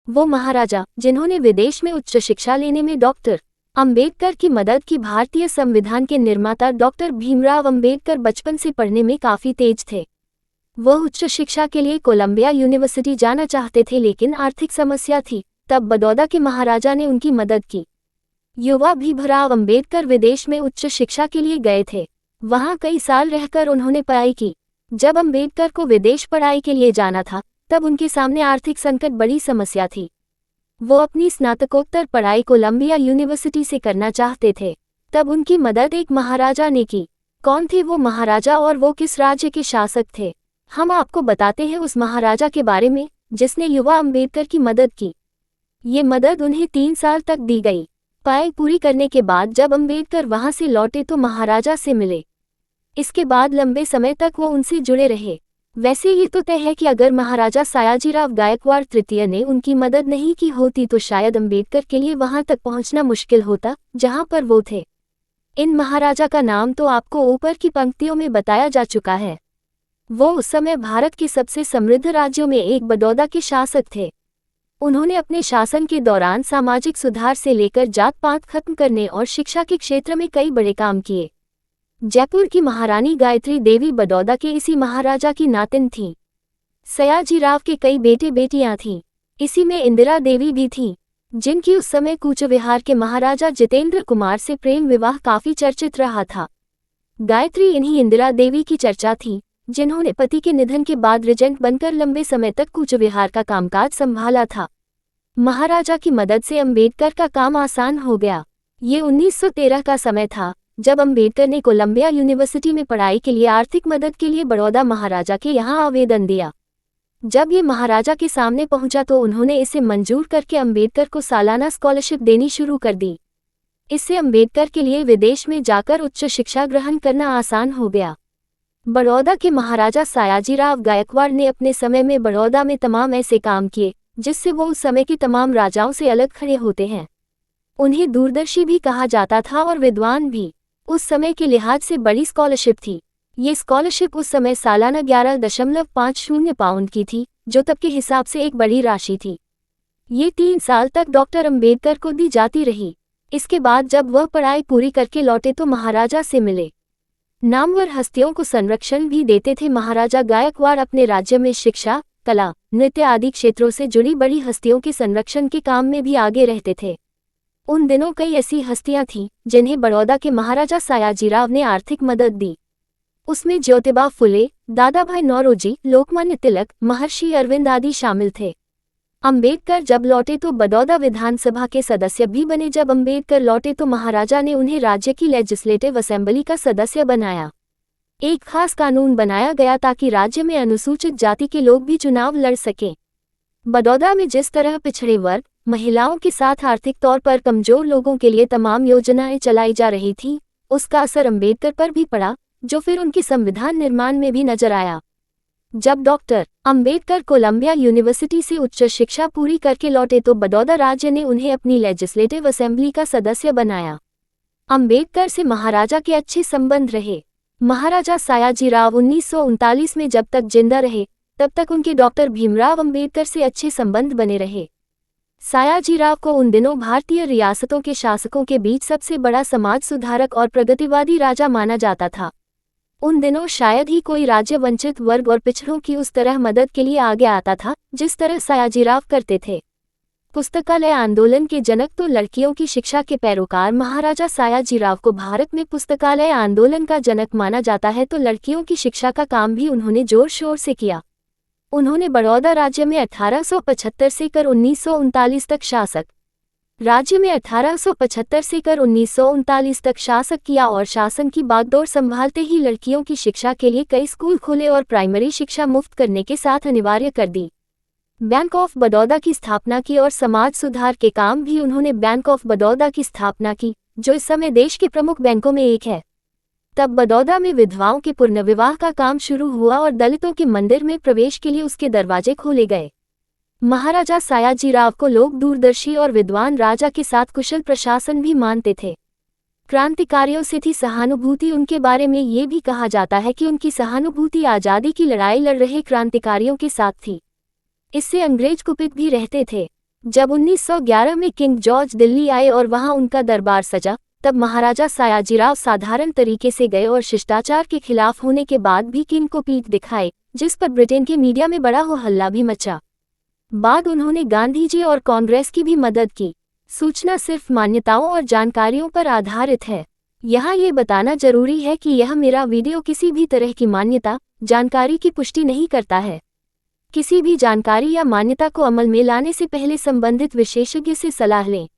वो महाराजा जिन्होंने विदेश में उच्च शिक्षा लेने में डॉक्टर अंबेडकर की मदद की। भारतीय संविधान के निर्माता डॉक्टर भीमराव अंबेडकर बचपन से पढ़ने में काफी तेज थे। वह उच्च शिक्षा के लिए कोलंबिया यूनिवर्सिटी जाना चाहते थे, लेकिन आर्थिक समस्या थी। तब बड़ौदा के महाराजा ने उनकी मदद की। युवा भीमराव अंबेडकर विदेश में उच्च शिक्षा के लिए गए थे। वहां कई साल रहकर उन्होंने पढ़ाई की। जब अंबेडकर को विदेश पढ़ाई के लिए जाना था, तब उनके सामने आर्थिक संकट बड़ी समस्या थी। वो अपनी स्नातकोत्तर पढ़ाई कोलंबिया यूनिवर्सिटी से करना चाहते थे। तब उनकी मदद एक महाराजा ने की। कौन थे वो महाराजा और वो किस राज्य के शासक थे? हम आपको बताते हैं उस महाराजा के बारे में जिसने युवा अंबेडकर की मदद की। ये मदद उन्हें 3 साल तक दी गई। पढ़ाई पूरी करने के बाद जब अंबेडकर वहां से लौटे तो महाराजा से मिले। इसके बाद लंबे समय तक वो उनसे जुड़े रहे। वैसे ये तो तय है कि अगर महाराजा सयाजीराव गायकवाड़ तृतीय ने उनकी मदद नहीं की होती तो शायद अंबेडकर के लिए वहां तक पहुंचना मुश्किल होता जहां पर वो थे। इन महाराजा का नाम तो आपको ऊपर की पंक्तियों में बताया जा चुका है। वो उस समय भारत के सबसे समृद्ध राज्यों में एक बड़ौदा के शासक थे। उन्होंने अपने शासन के दौरान सामाजिक सुधार से लेकर जात पात खत्म करने और शिक्षा के क्षेत्र में कई बड़े काम किए। जयपुर की महारानी गायत्री देवी बड़ौदा के इसी महाराजा की नातिन थीं। सयाजीराव के कई बेटे बेटियां थीं। इसी में इंदिरा देवी भी थीं, जिनकी उस समय कूचबिहार के महाराजा जितेंद्र कुमार से प्रेम विवाह काफी चर्चित रहा था। गायत्री इन्हीं इंदिरा देवी की चर्चा थी, जिन्होंने पति के निधन के बाद रिजेंट बनकर लंबे समय तक कूचबिहार का कामकाज संभाला था। महाराजा की मदद से अंबेडकर का काम आसान हो गया। ये 1913 का समय था जब अंबेडकर ने कोलंबिया यूनिवर्सिटी में पढ़ाई के लिए आर्थिक मदद के लिए बड़ौदा महाराजा के यहाँ आवेदन दिया। जब ये महाराजा के सामने पहुंचा तो उन्होंने इसे मंजूर करके अंबेडकर को सालाना स्कॉलरशिप देनी शुरू कर दी। इससे अंबेडकर के लिए विदेश में जाकर उच्च शिक्षा ग्रहण करना आसान हो गया। बड़ौदा के महाराजा सयाजीराव गायकवाड़ ने अपने समय में बड़ौदा में तमाम ऐसे काम किए जिससे वो उस समय के तमाम राजाओं से अलग खड़े होते हैं। उन्हें दूरदर्शी भी कहा जाता था और विद्वान भी। उस समय के लिहाज से बड़ी स्कॉलरशिप थी। ये स्कॉलरशिप उस समय सालाना 11.50 पाउंड की थी, जो तब के हिसाब से एक बड़ी राशि थी। ये 3 साल तक डॉक्टर अंबेडकर को दी जाती रही। इसके बाद जब वह पढ़ाई पूरी करके लौटे तो महाराजा से मिले। नामवर हस्तियों को संरक्षण भी देते थे। महाराजा गायकवाड़ अपने राज्य में शिक्षा, कला, नृत्य आदि क्षेत्रों से जुड़ी बड़ी हस्तियों के संरक्षण के काम में भी आगे रहते थे। उन दिनों कई ऐसी हस्तियां थीं जिन्हें बड़ौदा के महाराजा सयाजीराव ने आर्थिक मदद दी। उसमें ज्योतिबा फुले, दादाभाई नौरोजी, लोकमान्य तिलक, महर्षि अरविंद आदि शामिल थे। अंबेडकर जब लौटे तो बड़ौदा विधानसभा के सदस्य भी बने। जब अंबेडकर लौटे तो महाराजा ने उन्हें राज्य की लेजिस्लेटिव असेंबली का सदस्य बनाया। एक खास कानून बनाया गया ताकि राज्य में अनुसूचित जाति के लोग भी चुनाव लड़ सकें। बड़ौदा में जिस तरह पिछड़े वर्ग, महिलाओं के साथ आर्थिक तौर पर कमजोर लोगों के लिए तमाम योजनाएं चलाई जा रही थीं, उसका असर अंबेडकर पर भी पड़ा, जो फिर उनके संविधान निर्माण में भी नजर आया। जब डॉक्टर अंबेडकर कोलंबिया यूनिवर्सिटी से उच्च शिक्षा पूरी करके लौटे तो बड़ौदा राज्य ने उन्हें अपनी लेजिस्लेटिव असेंबली का सदस्य बनाया। अंबेडकर से महाराजा के अच्छे संबंध रहे। महाराजा सयाजीराव 1939 में जब तक जिंदा रहे तब तक उनके डॉक्टर भीमराव अंबेडकर से अच्छे संबंध बने रहे। सयाजीराव को उन दिनों भारतीय रियासतों के शासकों के बीच सबसे बड़ा समाज सुधारक और प्रगतिवादी राजा माना जाता था। उन दिनों शायद ही कोई राज्य वंचित वर्ग और पिछड़ों की उस तरह मदद के लिए आगे आता था जिस तरह सयाजीराव करते थे। पुस्तकालय आंदोलन के जनक तो लड़कियों की शिक्षा के पैरोकार महाराजा सयाजीराव को भारत में पुस्तकालय आंदोलन का जनक माना जाता है, तो लड़कियों की शिक्षा का काम भी उन्होंने जोर शोर से किया। उन्होंने बड़ौदा राज्य में 1875 से कर 1939 तक शासक राज्य में 1875 से कर 1939 तक शासक किया और शासन की बागडोर संभालते ही लड़कियों की शिक्षा के लिए कई स्कूल खोले और प्राइमरी शिक्षा मुफ्त करने के साथ अनिवार्य कर दी। बैंक ऑफ बड़ौदा की स्थापना की और समाज सुधार के काम भी उन्होंने बैंक ऑफ बड़ौदा की स्थापना की, जो इस समय देश के प्रमुख बैंकों में एक है। तब बड़ौदा में विधवाओं के पुनर्विवाह का काम शुरू हुआ और दलितों के मंदिर में प्रवेश के लिए उसके दरवाजे खोले गए। महाराजा सयाजीराव को लोग दूरदर्शी और विद्वान राजा के साथ कुशल प्रशासन भी मानते थे। क्रांतिकारियों से थी सहानुभूति। उनके बारे में ये भी कहा जाता है कि उनकी सहानुभूति आज़ादी की लड़ाई लड़ रहे क्रांतिकारियों के साथ थी। इससे अंग्रेज कुपित भी रहते थे। जब 1911 में किंग जॉर्ज दिल्ली आए और वहां उनका दरबार सजा, तब महाराजा सयाजीराव साधारण तरीके से गए और शिष्टाचार के खिलाफ होने के बाद भी किंग को पीठ दिखाए, जिस पर ब्रिटेन के मीडिया में बड़ा हो हल्ला भी मचा। बाद उन्होंने गांधी जी और कांग्रेस की भी मदद की। सूचना सिर्फ मान्यताओं और जानकारियों पर आधारित है। यहाँ ये बताना जरूरी है कि यह मेरा वीडियो किसी भी तरह की मान्यता, जानकारी की पुष्टि नहीं करता है। किसी भी जानकारी या मान्यता को अमल में लाने से पहले संबंधित विशेषज्ञ से सलाह लें।